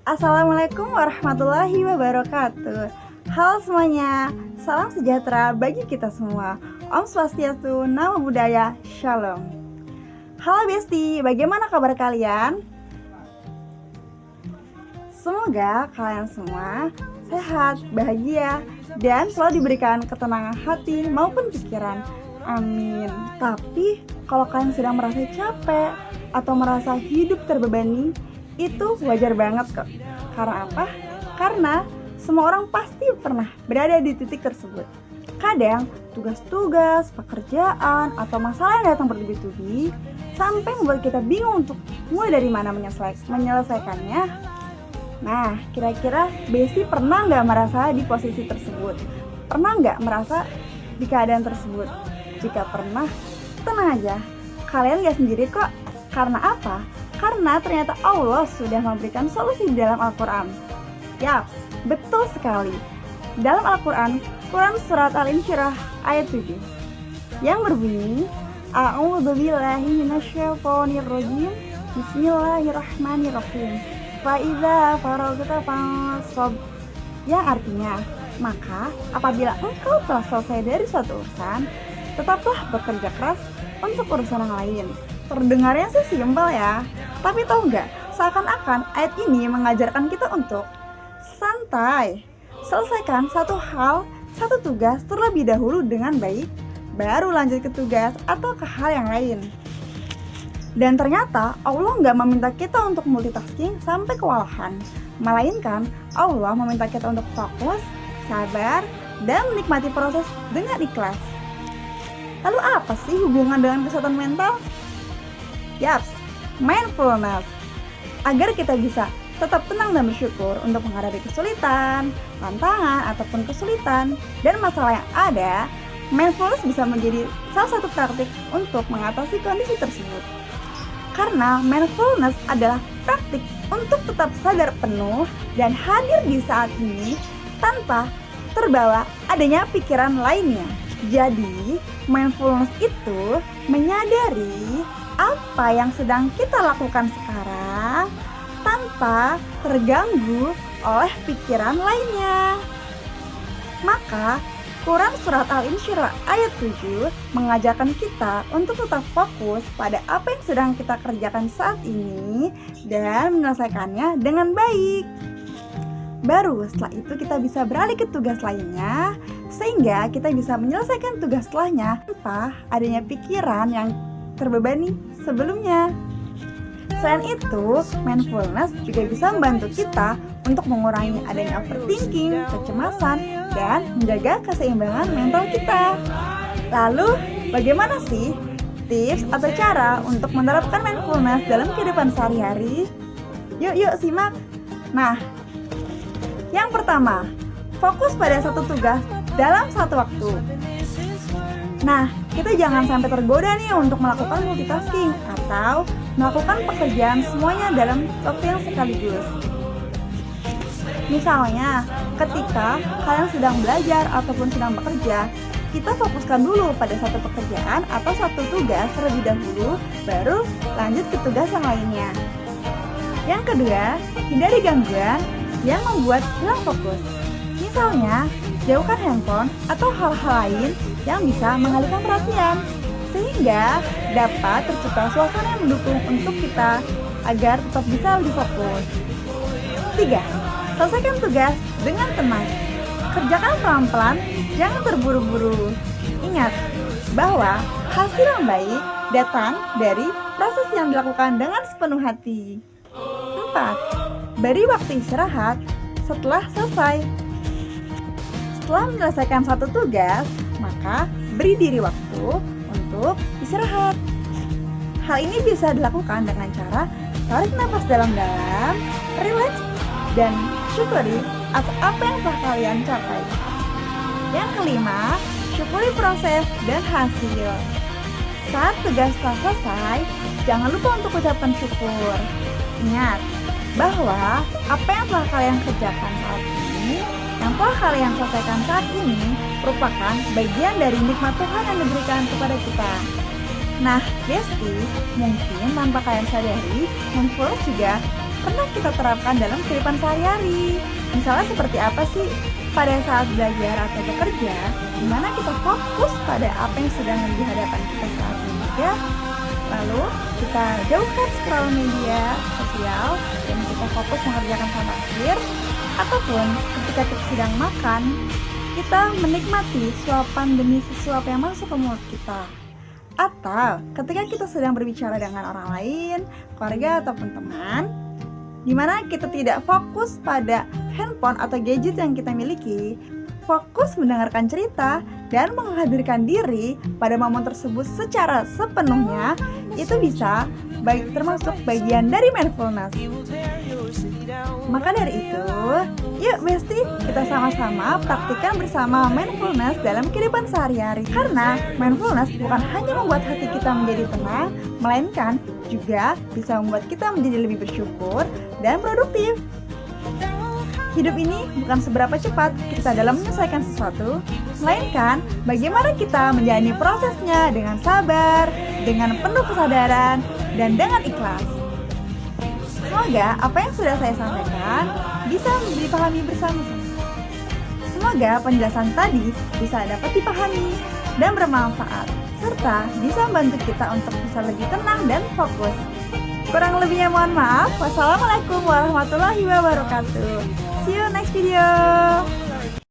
Assalamualaikum warahmatullahi wabarakatuh. Halo semuanya, salam sejahtera bagi kita semua. Om Swastiastu, Namo Buddhaya, Shalom. Halo Besti, bagaimana kabar kalian? Semoga kalian semua sehat, bahagia, dan selalu diberikan ketenangan hati maupun pikiran. Amin. Tapi kalau kalian sedang merasa capek atau merasa hidup terbebani, itu wajar banget kok. Karena apa? Karena semua orang pasti pernah berada di titik tersebut. Kadang tugas-tugas, pekerjaan, atau masalah yang datang bertubi-tubi sampai membuat kita bingung untuk mulai dari mana menyelesaikannya. Nah, kira-kira Besti pernah nggak merasa di posisi tersebut? Pernah nggak merasa di keadaan tersebut? Jika pernah, tenang aja, kalian nggak sendiri kok. Karena apa? Karena ternyata Allah sudah memberikan solusi di dalam Al-Quran. Yaps, betul sekali. Dalam Al-Quran, Quran Surat Al-Insyirah ayat 7 yang berbunyi, A'udzubillahi minasyaitonirrajim, Bismillahirrahmanirrahim, Fa'idza faragta fansab, yang artinya, maka apabila engkau telah selesai dari suatu urusan, tetaplah bekerja keras untuk urusan yang lain. Terdengarnya sih simpel ya, tapi tahu nggak, seakan-akan ayat ini mengajarkan kita untuk santai. Selesaikan satu hal, satu tugas terlebih dahulu dengan baik, baru lanjut ke tugas atau ke hal yang lain. Dan ternyata Allah nggak meminta kita untuk multitasking sampai kewalahan, melainkan Allah meminta kita untuk fokus, sabar, dan menikmati proses dengan ikhlas. Lalu apa sih hubungan dengan kesehatan mental? Yaps, mindfulness. Agar kita bisa tetap tenang dan bersyukur untuk menghadapi kesulitan, tantangan, ataupun kesulitan dan masalah yang ada, mindfulness bisa menjadi salah satu praktik untuk mengatasi kondisi tersebut. Karena mindfulness adalah praktik untuk tetap sadar penuh dan hadir di saat ini tanpa terbawa adanya pikiran lainnya. Jadi, mindfulness itu menyadari apa yang sedang kita lakukan sekarang tanpa terganggu oleh pikiran lainnya. Maka, Quran Surat Al-Insyirah ayat 7 mengajarkan kita untuk tetap fokus pada apa yang sedang kita kerjakan saat ini dan menyelesaikannya dengan baik. Baru setelah itu kita bisa beralih ke tugas lainnya, sehingga kita bisa menyelesaikan tugas setelahnya tanpa adanya pikiran yang terbebani sebelumnya. Selain itu, mindfulness juga bisa membantu kita untuk mengurangi adanya overthinking, kecemasan, dan menjaga keseimbangan mental kita. Lalu, bagaimana sih tips atau cara untuk menerapkan mindfulness dalam kehidupan sehari-hari? Yuk simak. Nah, yang pertama, fokus pada satu tugas dalam satu waktu. Nah, kita jangan sampai tergoda nih untuk melakukan multitasking atau melakukan pekerjaan semuanya dalam waktu yang sekaligus. Misalnya, ketika kalian sedang belajar ataupun sedang bekerja, kita fokuskan dulu pada satu pekerjaan atau satu tugas terlebih dahulu, baru lanjut ke tugas yang lainnya. Yang kedua, hindari gangguan yang membuat hilang fokus. Misalnya, jauhkan handphone atau hal-hal lain yang bisa mengalihkan perhatian, sehingga dapat tercipta suasana yang mendukung untuk kita agar tetap bisa lebih fokus. 3. Selesaikan tugas dengan tenang. Kerjakan pelan-pelan, jangan terburu-buru. Ingat bahwa hasil yang baik datang dari proses yang dilakukan dengan sepenuh hati. 4. Beri waktu istirahat setelah selesai. Setelah menyelesaikan satu tugas, maka beri diri waktu untuk istirahat. Hal ini bisa dilakukan dengan cara tarik nafas dalam-dalam, rileks, dan syukuri atas apa yang telah kalian capai. Yang kelima, syukuri proses dan hasil. Saat tugas telah selesai, jangan lupa untuk ucapkan syukur. Ingat bahwa apa yang telah kalian kerjakan saat ini, yang telah kalian selesaikan saat ini, merupakan bagian dari nikmat Tuhan yang diberikan kepada kita. Nah, Besti, mungkin tanpa kalian sadari, mindfulness juga pernah kita terapkan dalam kehidupan sehari-hari. Misalnya seperti apa sih? Pada saat belajar atau bekerja, di mana kita fokus pada apa yang sedang di hadapan kita saat ini ya. Lalu kita jauhkan scroll media sosial dan kita fokus mengerjakan sama akhir. Ataupun ketika kita sedang makan, kita menikmati suapan demi sesuap yang masuk ke mulut kita. Atau ketika kita sedang berbicara dengan orang lain, keluarga ataupun teman, di mana kita tidak fokus pada handphone atau gadget yang kita miliki, fokus mendengarkan cerita dan menghadirkan diri pada momen tersebut secara sepenuhnya, itu bisa termasuk bagian dari mindfulness. Maka dari itu, yuk Besti, kita sama-sama praktikkan bersama mindfulness dalam kehidupan sehari-hari. Karena mindfulness bukan hanya membuat hati kita menjadi tenang, melainkan juga bisa membuat kita menjadi lebih bersyukur dan produktif. Hidup ini bukan seberapa cepat kita dalam menyelesaikan sesuatu, melainkan bagaimana kita menjalani prosesnya dengan sabar, dengan penuh kesadaran, dan dengan ikhlas. Semoga apa yang sudah saya sampaikan bisa dipahami bersama-sama. Semoga penjelasan tadi bisa dapat dipahami dan bermanfaat, serta bisa membantu kita untuk bisa lebih tenang dan fokus. Kurang lebihnya mohon maaf. Wassalamualaikum warahmatullahi wabarakatuh. See you next video.